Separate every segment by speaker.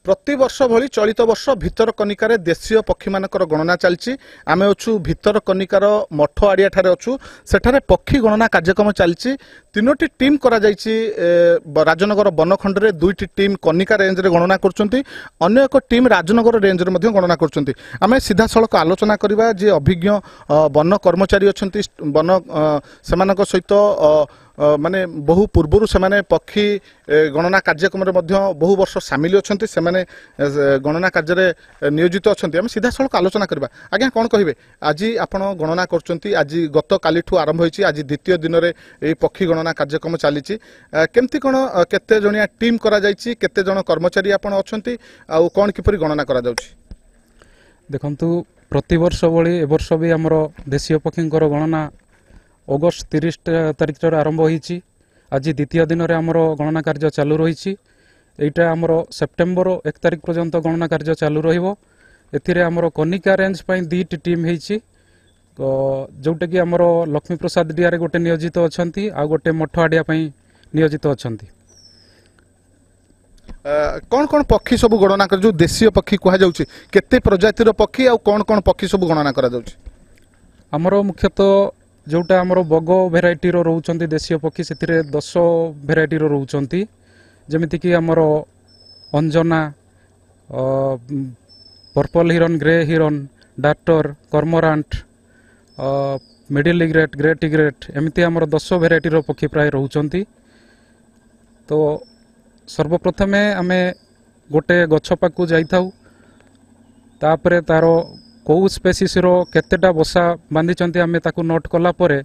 Speaker 1: प्रति वर्ष भली चलित वर्ष भितरकनिकार देशीय पक्षी मानकर गणना चलती आम अच्छु भितरकनिकार मठ आड़िया ठारे अच्छु सेठारे पक्षी गणना कार्यक्रम चलती तीनोटी टीम करा जायछि राजनगर वनखंड रे दुईटी टीम कनिका रेंज रे गणना करछंती अन्य एक टीम राजनगर रेंज रे मध्ये गणना करछंती आमे सीधा सड़क आलोचना करबा जे अभिज्ञ वन कर्मचारी अछंती वन सेमानक सहित माने बहु पूर्व से पक्षी गणना कार्यक्रम बहु वर्ष सामिल अच्छा से गणना कार्य नियोजित अच्छा आम सीधा सड़क आलोचना करवा आज्ञा कौन कहे आज आपण गणना कर आज गत काली आरंभ होती आज द्वितीय दिन में पक्षी गणना कार्यक्रम चली केमती कौन केते जणिया टीम करा जायछि केते जण कर्मचारी आपण अछंती आ कौन किपरि गणना करा जाउछि
Speaker 2: देखंतु प्रति वर्ष भली ए वर्ष भी हमर देशीय पक्षींकर गणना अगस्ट 30 तारिख आरंभ होईछि आज द्वितीय दिन में आमर गणना कार्य चालू रही एटा आमर सेप्टेम्बर 1 तारिख पर्यंत गणना कार्य चालू रहिबो एथिरे आमर कनिका रेंज पई दुईटी टीम होईछि जोटा कि आमर लक्ष्मी प्रसाद डिया रे गोटे नियोजित अछंती आ गोटे मठआडिया पई नियोजित अछंती
Speaker 1: कौन कौन पक्षी सब गणना कर जो देशीय पक्षी कहा जाउछि केते प्रजातिर पक्षी आ कौन कौन पक्षी सब गणना करा जाउछि
Speaker 2: आमर मुख्यतः जोटा आमर बग भेराइटी रोचंती देशीय पक्षी से 10 भेराइटी रोचंती जमिति कि आमर अंजना purple heron grey heron darter cormorant middle egret great egret एमती आमर 10 भेराइटी पक्षी प्राय रोचंती तो सर्वप्रथमे आमे गोटे गछ पाकु जाइथाउ तापरे तारो कौ स्पेसीस रो केतेटा बसा बांधी आमे ताकू नोट कला परे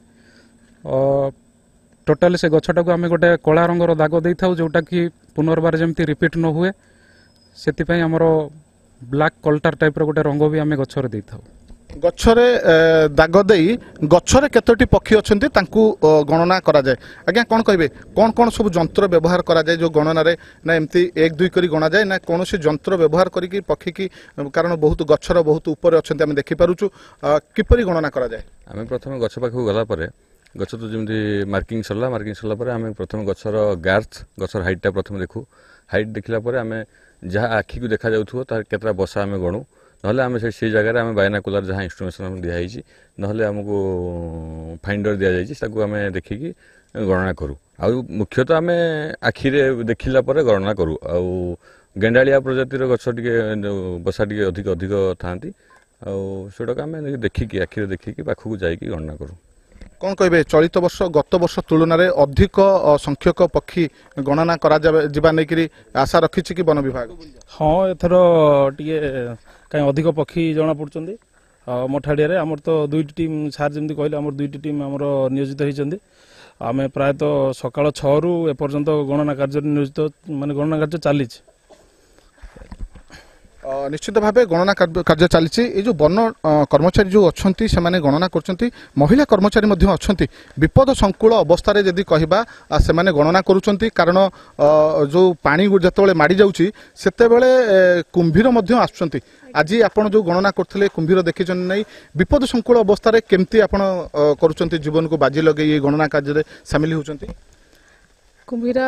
Speaker 2: टोटाली से गछटा को आमे गोटे कला रंगर दाग दे था जोटा कि पुनर्बार जमती रिपीट न हुए से हमरो ब्लैक कल्टर टाइप रो गोटे रंग भी आमे गछरे दे था
Speaker 1: गछरे दाग देई गछरे केतोटी पक्षी अछंती तांकू गणना करा जाय आज्ञा कोन कहबे कोन कोन सब यंत्र व्यवहार करा जाय जो गणना रे ना एमती 1 2 करी गणा जाय ना कोनोसी यंत्र व्यवहार करी कि पक्षी की कारण बहुत गछर बहुत ऊपर अछंती हम देखि पारुछु किपरि गणना करा जाय
Speaker 3: आमे प्रथम गछ पाखु गला परे गछ तो जेमती मार्किंग सरला परे आमे प्रथम गछर गार्थ गछर हाइट प्रथम देखु हाइट देखिला परे आमे जहा आखी को देखा जाउथो तार केतरा बसा आमे गणु नहले आमे से जगह आमे बायनाकुलर जहाँ इंस्ट्रुमेंटेशन दिया जाइछि नहले हमको फाइंडर दिया जाइछि ताकू आमे देखिकी गणना करू आ मुख्यतः आमे आखिरे देखिला परे गणना करू आ गेंडालिया प्रजातिर गछ टिके बसा टिके अधिक अधिक थांती आ सेडक आमे देखिकी आखिरे देखिकी पाखु जाइकी गणना करू
Speaker 1: कौन कहे चलित वर्ष गत वर्ष तुलन में अधिक संख्यक पक्षी गणना करा जिबा नेकरी आशा रखिछि कि वन विभाग
Speaker 4: हाँ एथर टिके कहीं अधिक पक्षी जना पड़ुचंदी मठाड़िया आमर तो दुईटी टीम सार जमी कहले आमर दुईटी टीम आमर नियोजित होती आम प्रायतः सकाळ 6 रु एपर्यंत गणना कार्य नियोजित माने गणना कार्य चली
Speaker 1: निश्चित भाव गणना कार्य चली ये जो वन कर्मचारी जो अच्छा से गणना कर महिला कर्मचारी अच्छा विपद संकुल अवस्था जदि कहबा से गणना करुँच कारण जो पानी जो माड़ी जाऊँगी से कुंभीर आसुँच आज आपण जो गणना करते कुंभीर देखी नहीं विपद संकुल अवस्था केमती आपण कर जीवन को बाजी लगे ये गणना कार्य सामिल होती
Speaker 5: कुंभीर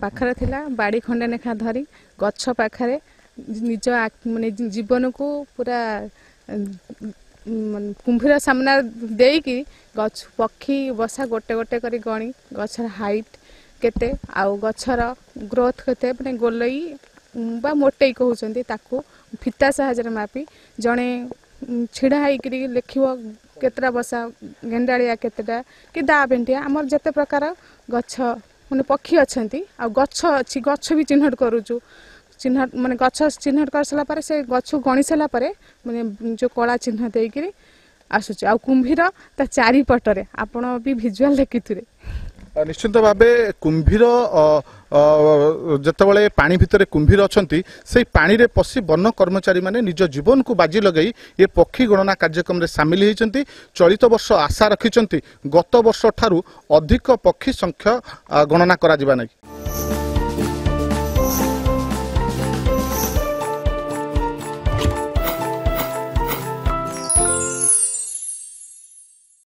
Speaker 5: पाखरे थिला बाड़ी खंडे नेखा धरी गछ पाखरे निज माने जीवन को पूरा कुंभीर सामना देकी गछ पक्षी बसा गोटे गोटे करी गणी गछर हाइट केते आउ गछर ग्रोथ केते माने गोलई बा मोटेई कहउचंती ताकू फिता सहायता मापी जणे छिड़ा हाइकरी लिखिबो केतरा बसा गेंडालिया केतेटा कि दा बेंटिया हमर जते प्रकार गछ माने पक्षी अछंती आ गछ अछि गछ भी चिन्हट करूचु चिन्ह माने गछ चिन्हट कर सला पारे से गछ गणी सला पारे माने जो कला चिन्ह देइकरी आसुच आ कुंभीर ता चारि पटरे आपण भी विजुअल देखिथुरे
Speaker 1: निश्चित भाव कुंभीर जितेबाला पानी भितर कुंभीर अच्छा से पानी रे पशि वन कर्मचारी माने निज जीवन को बाजी लगई ये पक्षी गणना कार्यक्रम रे सामिल होती चलित वर्ष आशा रखिंट गत वर्ष ठारू अधिक पक्षी संख्या गणना करा जिबा नै।